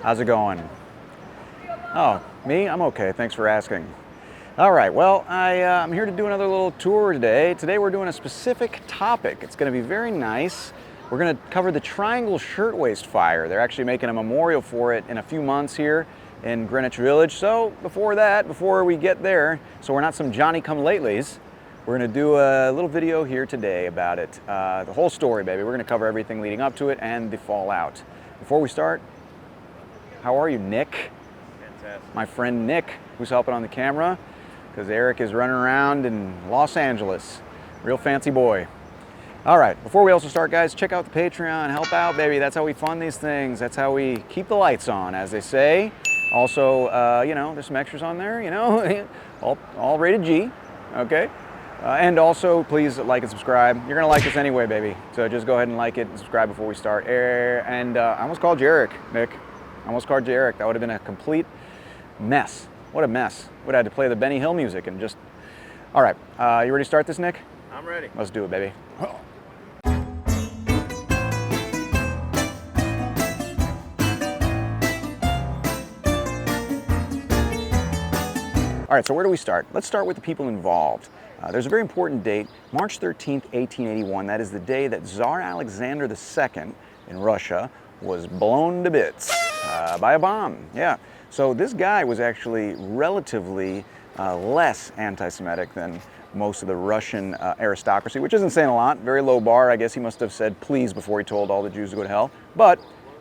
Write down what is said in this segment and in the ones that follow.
How's it going? Oh, me? I'm okay. Thanks for asking. All right, well, I'm here to do another little tour today. Today we're doing a specific topic. It's going to be very nice. We're going to cover the Triangle Shirtwaist Fire. They're actually making a memorial for it in a few months here in Greenwich Village. So before we get there, so we're not some Johnny-come-latelys, we're going to do a little video here today about it. The whole story, baby. We're going to cover everything leading up to it and the fallout. Before we start, how are you, Nick? Fantastic. My friend Nick, who's helping on the camera, because Eric is running around in Los Angeles. Real fancy boy. All right, before we also start, guys, check out the Patreon. Help out, baby. That's how we fund these things. That's how we keep the lights on, as they say. Also, there's some extras on there, all rated G, okay? And also, please like and subscribe. You're gonna like this anyway, baby. So just go ahead and like it and subscribe before we start. And I almost called you Eric, Nick. I almost called you Eric. That would have been a complete mess. What a mess. Would have had to play the Benny Hill music and just... All right, you ready to start this, Nick? I'm ready. Let's do it, baby. Oh. All right, so where do we start? Let's start with the people involved. There's a very important date, March 13th, 1881. That is the day that Tsar Alexander II in Russia was blown to bits by a bomb. Yeah. So this guy was actually relatively less anti-Semitic than most of the Russian aristocracy, which isn't saying a lot. Very low bar. I guess he must have said please before he told all the Jews to go to hell. But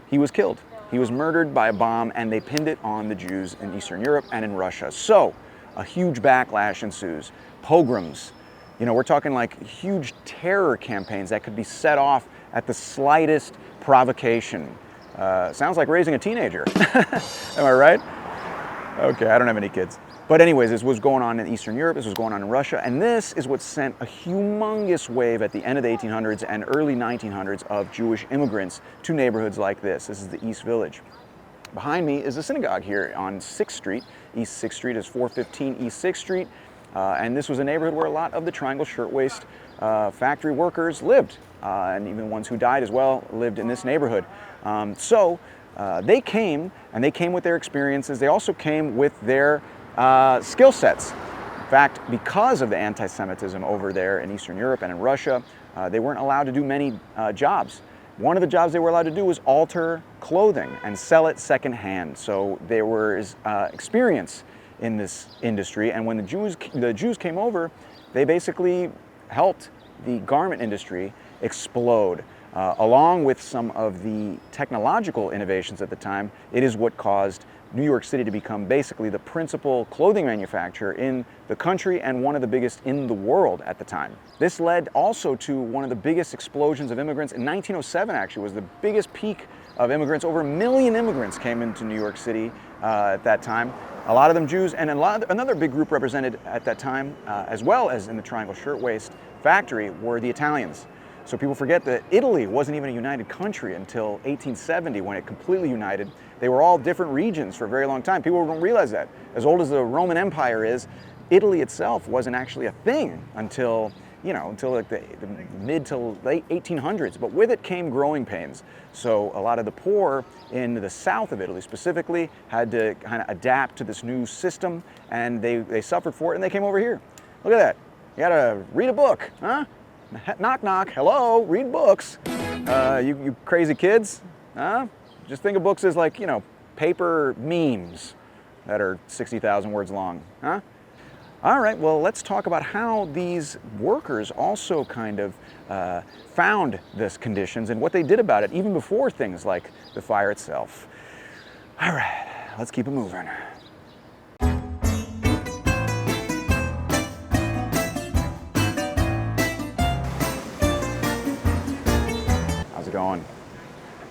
he was killed. He was murdered by a bomb, and they pinned it on the Jews in Eastern Europe and in Russia. So a huge backlash ensues. Pogroms. We're talking like huge terror campaigns that could be set off at the slightest provocation. Sounds like raising a teenager. Am I right? Okay, I don't have any kids. But anyways, this was going on in Eastern Europe, this was going on in Russia, and this is what sent a humongous wave at the end of the 1800s and early 1900s of Jewish immigrants to neighborhoods like this. This is the East Village. Behind me is a synagogue here on 6th Street. East 6th Street is 415 East 6th Street. And this was a neighborhood where a lot of the Triangle Shirtwaist factory workers lived. And even ones who died as well lived in this neighborhood. So they came, and they came with their experiences. They also came with their skill sets. In fact, because of the anti-Semitism over there in Eastern Europe and in Russia, they weren't allowed to do many jobs. One of the jobs they were allowed to do was alter clothing and sell it secondhand. So there was experience in this industry, and when the Jews came over, they basically helped the garment industry explode. Along with some of the technological innovations at the time, it is what caused New York City to become basically the principal clothing manufacturer in the country and one of the biggest in the world at the time. This led also to one of the biggest explosions of immigrants. In 1907, actually, was the biggest peak of immigrants. Over 1 million immigrants came into New York City at that time. A lot of them Jews, and another big group represented at that time, as well as in the Triangle Shirtwaist factory, were the Italians. So people forget that Italy wasn't even a united country until 1870 when it completely united. They were all different regions for a very long time. People don't realize that. As old as the Roman Empire is, Italy itself wasn't actually a thing until like the mid to late 1800s. But with it came growing pains. So a lot of the poor in the south of Italy specifically had to kind of adapt to this new system, and they suffered for it, and they came over here. Look at that. You gotta read a book, huh? Knock, knock, hello, read books. You crazy kids, huh? Just think of books as like, paper memes that are 60,000 words long, huh? All right, well, let's talk about how these workers also kind of found this conditions and what they did about it, even before things like the fire itself. All right, let's keep it moving. Going.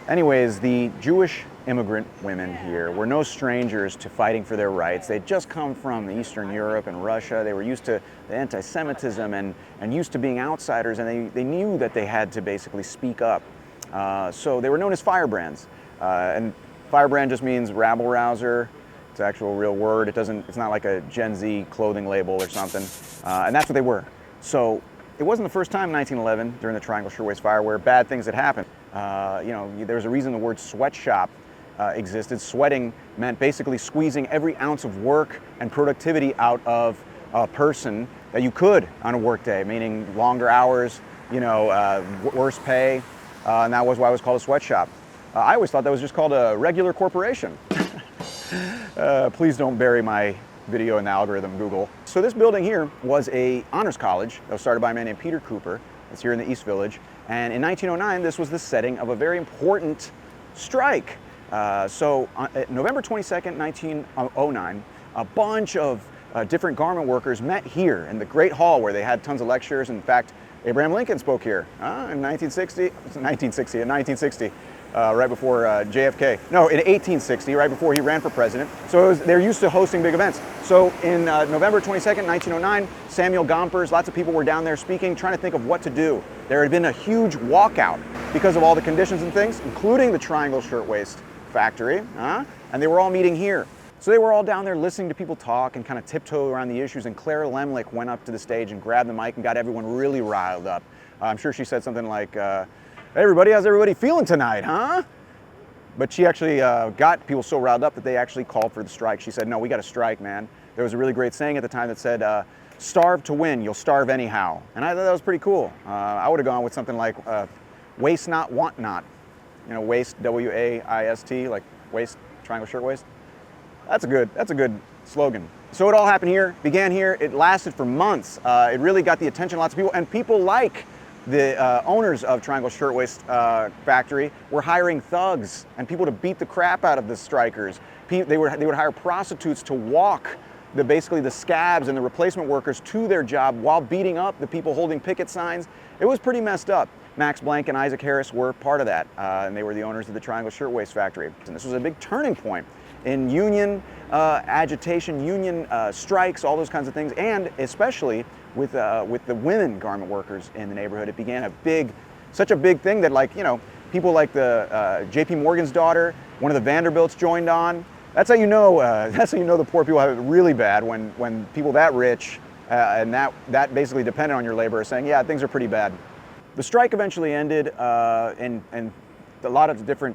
Anyways, the Jewish immigrant women here were no strangers to fighting for their rights. They'd just come from Eastern Europe and Russia. They were used to the anti-Semitism and used to being outsiders, and they knew that they had to basically speak up. So they were known as Firebrands. And Firebrand just means rabble rouser. It's an actual real word. It's not like a Gen Z clothing label or something. And that's what they were. So it wasn't the first time in 1911 during the Triangle Shirtwaist Fire where bad things had happened. There was a reason the word sweatshop existed. Sweating meant basically squeezing every ounce of work and productivity out of a person that you could on a work day, meaning longer hours, worse pay, and that was why it was called a sweatshop. I always thought that was just called a regular corporation. Please don't bury my video in the algorithm, Google. So this building here was a honors college that was started by a man named Peter Cooper. It's here in the East Village. And in 1909, this was the setting of a very important strike. November 22nd, 1909, a bunch of different garment workers met here in the Great Hall where they had tons of lectures. In fact, Abraham Lincoln spoke here in 1960, right before JFK. No, in 1860, right before he ran for president. So they're used to hosting big events. So in November 22nd, 1909, Samuel Gompers, lots of people were down there speaking, trying to think of what to do. There had been a huge walkout because of all the conditions and things, including the Triangle Shirtwaist Factory, and they were all meeting here. So they were all down there listening to people talk and kind of tiptoe around the issues, and Clara Lemlich went up to the stage and grabbed the mic and got everyone really riled up. I'm sure she said something like, "Hey everybody, how's everybody feeling tonight, huh?" But she actually got people so riled up that they actually called for the strike. She said, "No, we got to strike, man." There was a really great saying at the time that said, "Starve to win, you'll starve anyhow." And I thought that was pretty cool. I would have gone with something like, "Waste not, want not." Waste, W-A-I-S-T, like waist, Triangle Shirtwaist. That's a good slogan. So it all happened here, began here. It lasted for months. It really got the attention of lots of people, and people like the owners of Triangle Shirtwaist Factory were hiring thugs and people to beat the crap out of the strikers. They would hire prostitutes to walk basically the scabs and the replacement workers to their job while beating up the people holding picket signs. It was pretty messed up. Max Blank and Isaac Harris were part of that, and they were the owners of the Triangle Shirtwaist Factory. And this was a big turning point in union agitation, union strikes, all those kinds of things, and especially with the women garment workers in the neighborhood. It began such a big thing that people like the J.P. Morgan's daughter, one of the Vanderbilts joined on. That's how you know the poor people have it really bad when people that rich and that basically dependent on your labor are saying, yeah, things are pretty bad. The strike eventually ended, and a lot of the different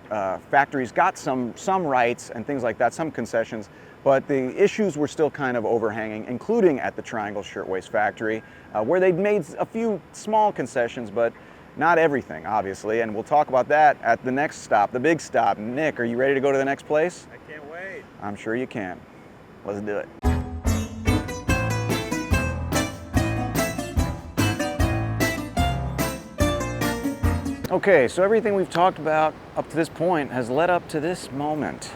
factories got some rights and things like that, some concessions, but the issues were still kind of overhanging, including at the Triangle Shirtwaist Factory, where they'd made a few small concessions, but not everything, obviously, and we'll talk about that at the next stop, the big stop. Nick, are you ready to go to the next place? I can't wait. I'm sure you can. Let's do it. Okay, so everything we've talked about up to this point has led up to this moment.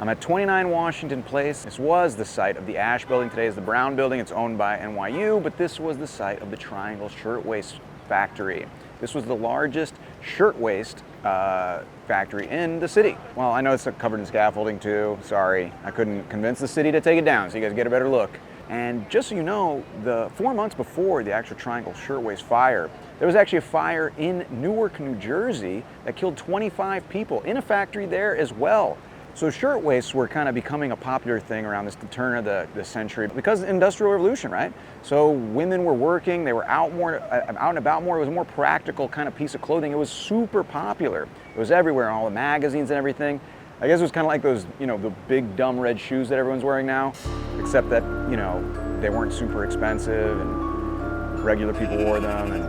I'm at 29 Washington Place. This was the site of the Ash Building. Today is the Brown Building. It's owned by NYU, but this was the site of the Triangle Shirtwaist Factory. This was the largest shirtwaist factory in the city. Well, I know it's covered in scaffolding too. Sorry, I couldn't convince the city to take it down so you guys get a better look. And just so you know, the 4 months before the actual Triangle Shirtwaist Fire, there was actually a fire in Newark, New Jersey that killed 25 people in a factory there as well. So shirtwaists were kind of becoming a popular thing around the turn of the century because of the Industrial Revolution, right? So women were working, they were out and about more. It was a more practical kind of piece of clothing. It was super popular. It was everywhere in all the magazines and everything. I guess it was kind of like those, the big dumb red shoes that everyone's wearing now, except that, they weren't super expensive and regular people wore them and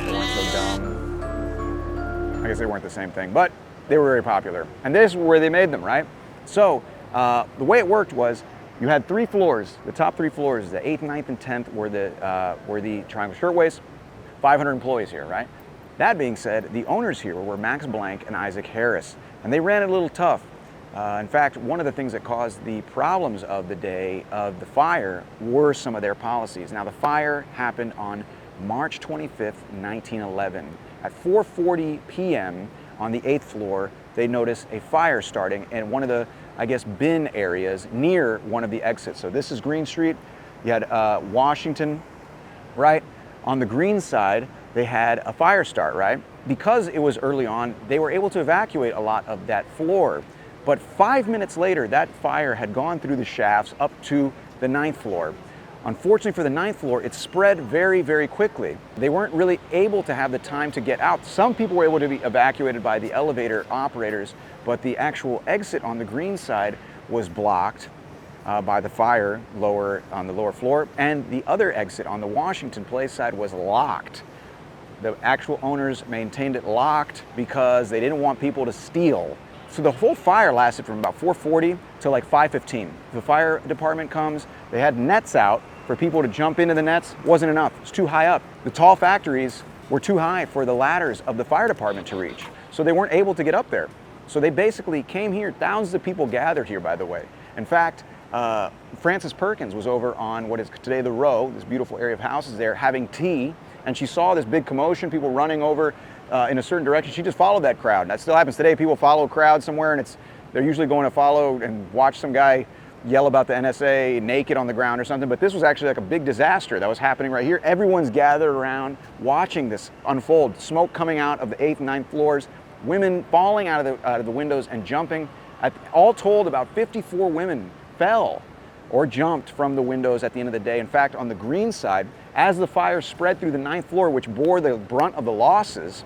they weren't so dumb. I guess they weren't the same thing, but they were very popular. And this is where they made them, right? So the way it worked was you had 3 floors. The top 3 floors, the 8th, 9th, and 10th were the Triangle Shirtwaist, 500 employees here, right? That being said, the owners here were Max Blank and Isaac Harris, and they ran it a little tough. In fact, one of the things that caused the problems of the day of the fire were some of their policies. Now, the fire happened on March 25th, 1911. At 4:40 p.m. on the 8th floor, they noticed a fire starting in one of the, bin areas near one of the exits. So this is Green Street. You had Washington, right? On the green side, they had a fire start, right? Because it was early on, they were able to evacuate a lot of that floor. But 5 minutes later, that fire had gone through the shafts up to the 9th floor. Unfortunately for the 9th floor, it spread very, very quickly. They weren't really able to have the time to get out. Some people were able to be evacuated by the elevator operators, but the actual exit on the green side was blocked by the fire on the lower floor, and the other exit on the Washington Place side was locked. The actual owners maintained it locked because they didn't want people to steal. So the whole fire lasted from about 4:40 to like 5:15. The fire department comes, they had nets out for people to jump into the nets. Wasn't enough, it's too high up. The tall factories were too high for the ladders of the fire department to reach. So they weren't able to get up there. So they basically came here, thousands of people gathered here, by the way. In fact, Frances Perkins was over on what is today the Row, this beautiful area of houses there, having tea, and she saw this big commotion, people running over in a certain direction. She just followed that crowd. That still happens today. People follow a crowd somewhere, and they're usually going to follow and watch some guy yell about the NSA naked on the ground or something, but this was actually like a big disaster that was happening right here. Everyone's gathered around watching this unfold. Smoke coming out of the 8th and 9th floors, women falling out of the windows and jumping. All told, about 54 women fell or jumped from the windows at the end of the day. In fact, on the green side, as the fire spread through the 9th floor, which bore the brunt of the losses,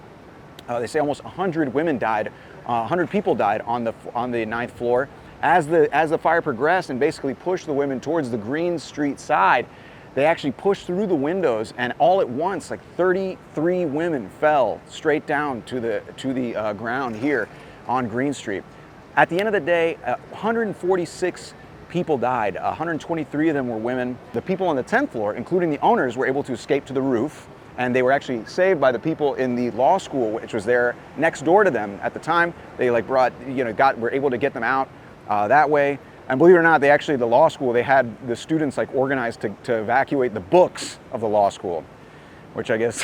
they say almost 100 women died, 100 people died on the 9th floor. As the fire progressed and basically pushed the women towards the Green Street side, they actually pushed through the windows, and all at once, like 33 women fell straight down to the ground here on Green Street. At the end of the day, 146 people died. 123 of them were women. The people on the 10th floor, including the owners, were able to escape to the roof, and they were actually saved by the people in the law school, which was there next door to them at the time. They were able to get them out that way. And believe it or not, the law school, they had the students like organized to evacuate the books of the law school, which I guess,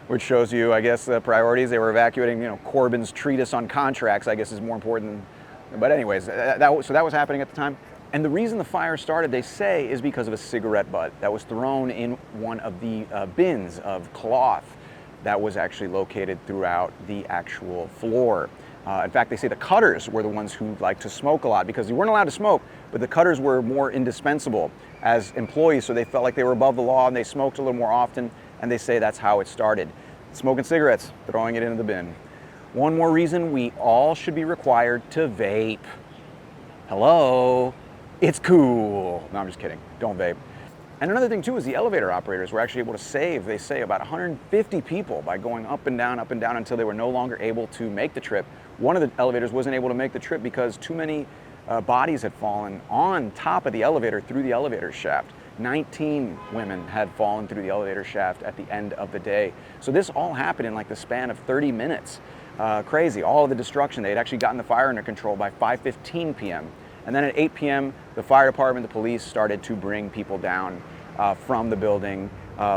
which shows you, I guess, the priorities. They were evacuating, Corbyn's treatise on contracts, I guess, is more important. But anyways, so that was happening at the time. And the reason the fire started, they say, is because of a cigarette butt that was thrown in one of the bins of cloth that was actually located throughout the actual floor. In fact, they say the cutters were the ones who liked to smoke a lot because you weren't allowed to smoke, but the cutters were more indispensable as employees, so they felt like they were above the law and they smoked a little more often, and they say that's how it started. Smoking cigarettes, throwing it into the bin. One more reason we all should be required to vape. Hello, it's cool. No, I'm just kidding, don't vape. And another thing too is the elevator operators were actually able to save, they say, about 150 people by going up and down until they were no longer able to make the trip. One of the elevators wasn't able to make the trip because too many bodies had fallen on top of the elevator through the elevator shaft. 19 women had fallen through the elevator shaft at the end of the day. So this all happened in like the span of 30 minutes. Crazy, all of the destruction. They had actually gotten the fire under control by 5:15 p.m. And then at 8 p.m., the fire department, the police started to bring people down from the building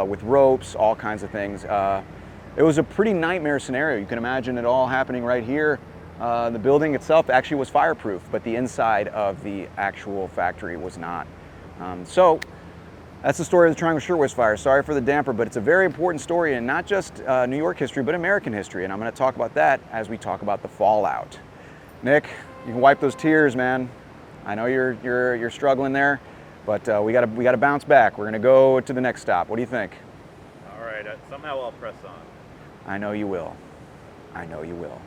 with ropes, all kinds of things. It was a pretty nightmare scenario. You can imagine it all happening right here. The building itself actually was fireproof, but the inside of the actual factory was not. So that's the story of the Triangle Shirtwaist Fire. Sorry for the damper, but it's a very important story, and not just New York history, but American history. And I'm going to talk about that as we talk about the fallout. Nick, you can wipe those tears, man. I know you're struggling there, but we gotta bounce back. We're gonna go to the next stop. What do you think? All right, somehow I'll press on. I know you will. I know you will.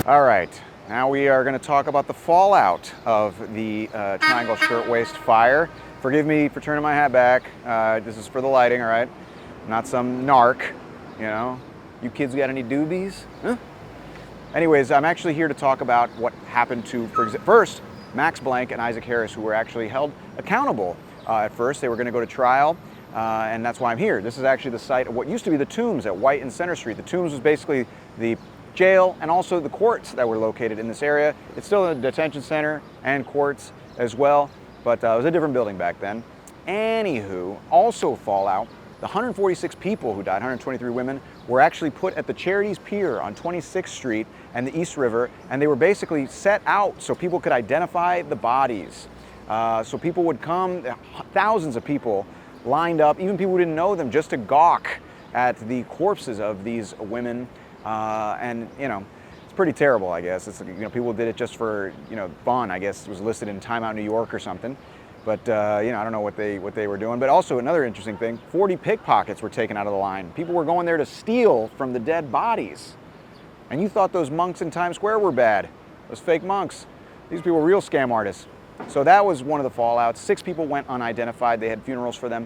All right, now we are going to talk about the fallout of the Triangle Shirtwaist Fire. Forgive me for turning my hat back. This is for the lighting, all right? I'm not some narc, You kids got any doobies? Huh? Anyways, I'm actually here to talk about what happened to, first, Max Blank and Isaac Harris, who were actually held accountable at first. They were going to go to trial, and that's why I'm here. This is actually the site of what used to be the Tombs at White and Center Street. The Tombs was basically the jail and also the courts that were located in this area. It's still a detention center and courts as well, but it was a different building back then. Anywho, also fallout, the 146 people who died, 123 women, were actually put at the Charities Pier on 26th Street and the East River, and they were basically set out so people could identify the bodies. So people would come, thousands of people lined up, even people who didn't know them, just to gawk at the corpses of these women. And pretty terrible, I guess. It's, people did it just for, fun, I guess. It was listed in Time Out New York or something. But, I don't know what they were doing. But also another interesting thing, 40 pickpockets were taken out of the line. People were going there to steal from the dead bodies. And you thought those monks in Times Square were bad. Those fake monks. These people were real scam artists. So that was one of the fallouts. 6 people went unidentified. They had funerals for them.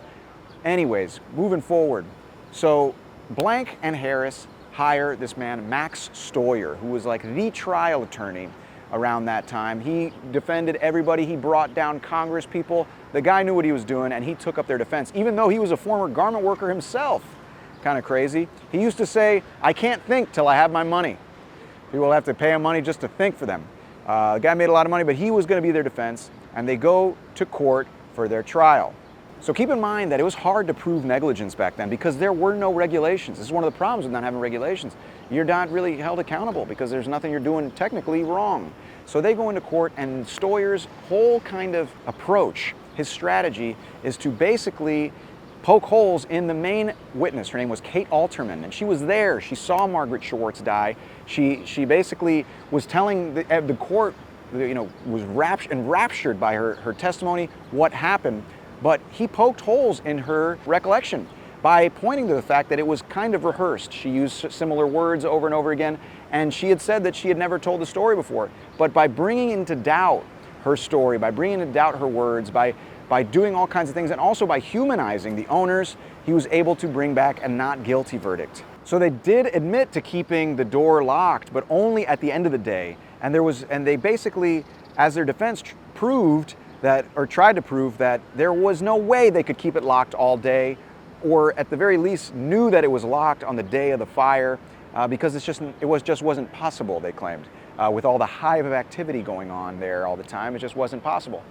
Anyways, moving forward. So Blank and Harris hire this man, Max Stoyer, who was like the trial attorney around that time. He defended everybody. He brought down Congress people. The guy knew what he was doing, and he took up their defense, even though he was a former garment worker himself. Kind of crazy. He used to say, I can't think till I have my money. People have to pay him money just to think for them. The guy made a lot of money, but he was going to be their defense, and they go to court for their trial. So keep in mind that it was hard to prove negligence back then because there were no regulations. This is one of the problems with not having regulations. You're not really held accountable because there's nothing you're doing technically wrong. So they go into court, and Stoyer's whole kind of approach, his strategy, is to basically poke holes in the main witness. Her name was Kate Alterman, and she was there. She saw Margaret Schwartz die. She basically was telling the court, was enraptured by her testimony, what happened. But he poked holes in her recollection by pointing to the fact that it was kind of rehearsed. She used similar words over and over again, and she had said that she had never told the story before. But by bringing into doubt her story, by bringing into doubt her words, by doing all kinds of things, and also by humanizing the owners, he was able to bring back a not guilty verdict. So they did admit to keeping the door locked, but only at the end of the day. And they basically, as their defense tried to prove that there was no way they could keep it locked all day, or at the very least knew that it was locked on the day of the fire, because it just wasn't possible, they claimed. With all the hive of activity going on there all the time, it just wasn't possible.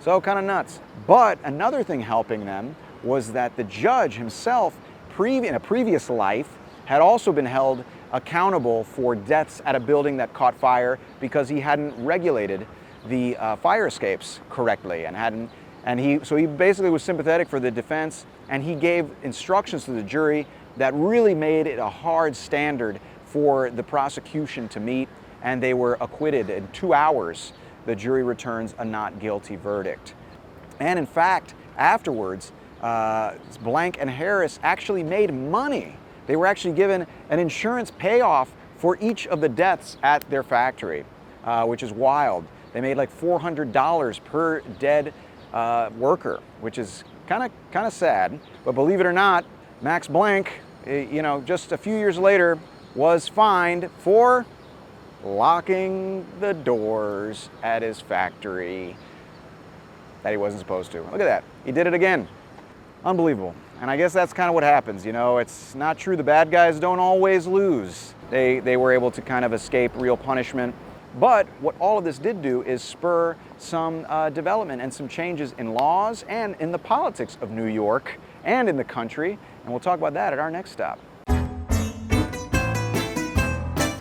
So kind of nuts. But another thing helping them was that the judge himself, in a previous life, had also been held accountable for deaths at a building that caught fire because he hadn't regulated the fire escapes correctly, and he basically was sympathetic for the defense, and he gave instructions to the jury that really made it a hard standard for the prosecution to meet, and they were acquitted in 2 hours. The jury returns a not guilty verdict. And in fact, afterwards, Blank and Harris actually made money. They were actually given an insurance payoff for each of the deaths at their factory, which is wild. They made like $400 per dead worker, which is kind of sad. But believe it or not, Max Blank, just a few years later, was fined for locking the doors at his factory that he wasn't supposed to. Look at that. He did it again. Unbelievable. And I guess that's kind of what happens. It's not true the bad guys don't always lose. They were able to kind of escape real punishment. But what all of this did do is spur some development and some changes in laws and in the politics of New York and in the country. And we'll talk about that at our next stop.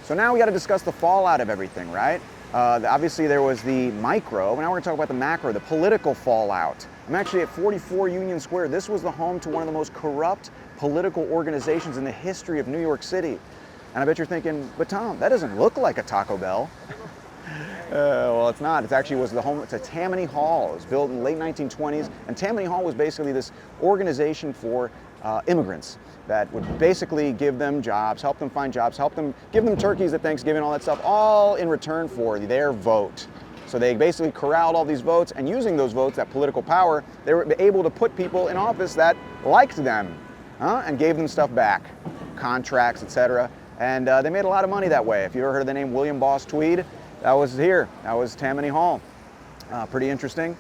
So now we got to discuss the fallout of everything, right? Obviously there was the micro, now we're going to talk about the macro, the political fallout. I'm actually at 44 Union Square. This was the home to one of the most corrupt political organizations in the history of New York City. And I bet you're thinking, but Tom, that doesn't look like a Taco Bell. Well, it's not. It actually was the home to Tammany Hall. It was built in the late 1920s, and Tammany Hall was basically this organization for immigrants that would basically give them jobs, help them find jobs, give them turkeys at Thanksgiving, all that stuff, all in return for their vote. So they basically corralled all these votes, and using those votes, that political power, they were able to put people in office that liked them, and gave them stuff back, contracts, etc. And they made a lot of money that way. If you ever heard of the name William Boss Tweed, that was here. That was Tammany Hall. Pretty interesting.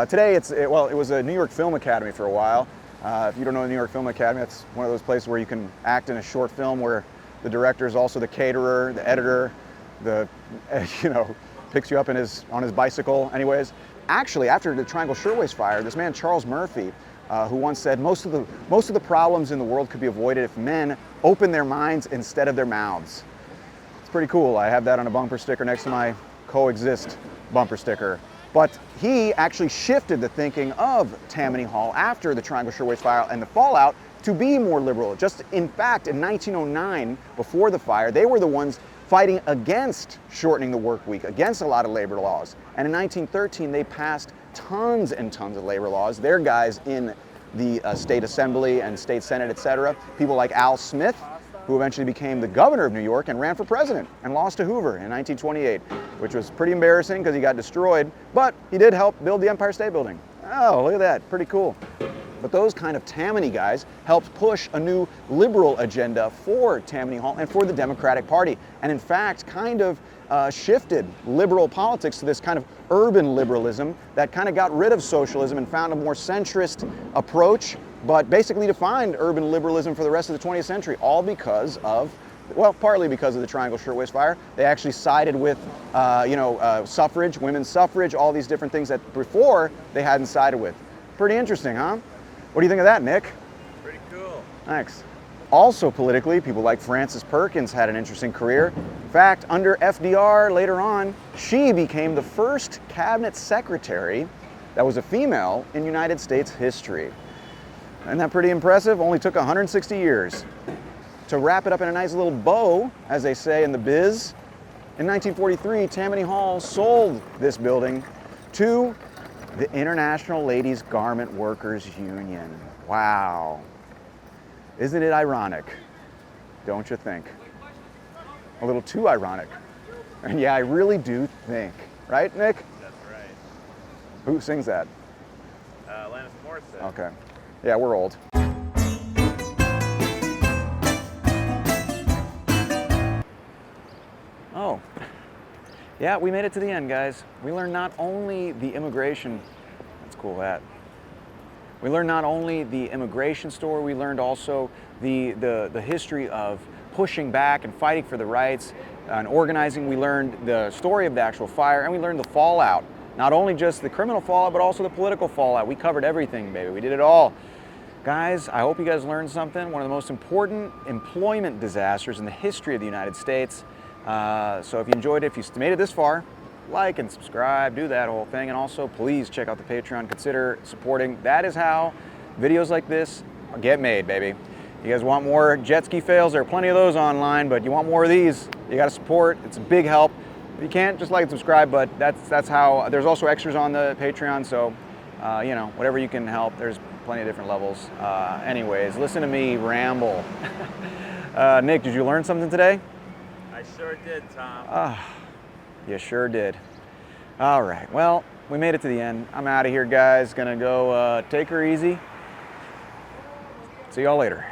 Today, it was a New York Film Academy for a while. If you don't know the New York Film Academy, that's one of those places where you can act in a short film where the director is also the caterer, the editor, picks you up on his bicycle. Anyways, actually, after the Triangle Shirtwaist Fire, this man Charles Murphy, who once said most of the problems in the world could be avoided if men open their minds instead of their mouths. It's pretty cool. I have that on a bumper sticker next to my Coexist bumper sticker. But he actually shifted the thinking of Tammany Hall after the Triangle Shirtwaist Fire and the fallout to be more liberal. Just in fact, in 1909, before the fire, they were the ones fighting against shortening the work week, against a lot of labor laws. And in 1913, they passed tons and tons of labor laws. Their guys in the state assembly and state senate, etc. People like Al Smith, who eventually became the governor of New York and ran for president and lost to Hoover in 1928, which was pretty embarrassing because he got destroyed, but he did help build the Empire State Building. Oh, look at that, pretty cool. But those kind of Tammany guys helped push a new liberal agenda for Tammany Hall and for the Democratic Party. And in fact, kind of shifted liberal politics to this kind of urban liberalism that kind of got rid of socialism and found a more centrist approach, but basically defined urban liberalism for the rest of the 20th century, all because of, well, partly because of the Triangle Shirtwaist Fire. They actually sided with, suffrage, women's suffrage, all these different things that before they hadn't sided with. Pretty interesting, huh? What do you think of that, Nick? Pretty cool. Thanks. Also politically, people like Frances Perkins had an interesting career. In fact, under FDR later on, she became the first cabinet secretary that was a female in United States history. Isn't that pretty impressive? Only took 160 years. To wrap it up in a nice little bow, as they say in the biz, in 1943, Tammany Hall sold this building to the International Ladies Garment Workers Union. Wow. Isn't it ironic? Don't you think? A little too ironic. And yeah, I really do think. Right, Nick? That's right. Who sings that? Alanis Morissette. Okay. Yeah, we're old. Oh. Yeah, we made it to the end, guys. We learned not only the immigration, that's cool, that. We learned not only the immigration story, we learned also the history of pushing back and fighting for the rights and organizing. We learned the story of the actual fire, and we learned the fallout. Not only just the criminal fallout, but also the political fallout. We covered everything, baby. We did it all. Guys, I hope you guys learned something. One of the most important employment disasters in the history of the United States. So if you enjoyed it, if you made it this far, like and subscribe, do that whole thing. And also, please check out the Patreon, consider supporting. That is how videos like this get made, baby. You guys want more jet ski fails? There are plenty of those online, but you want more of these, you gotta support. It's a big help. If you can't, just like and subscribe, but that's how. There's also extras on the Patreon, so whatever you can help, there's plenty of different levels. Anyways, listen to me ramble. Nick, did you learn something today? I sure did, Tom. You sure did. All right, well, we made it to the end. I'm out of here, guys. Gonna go take her easy. See y'all later.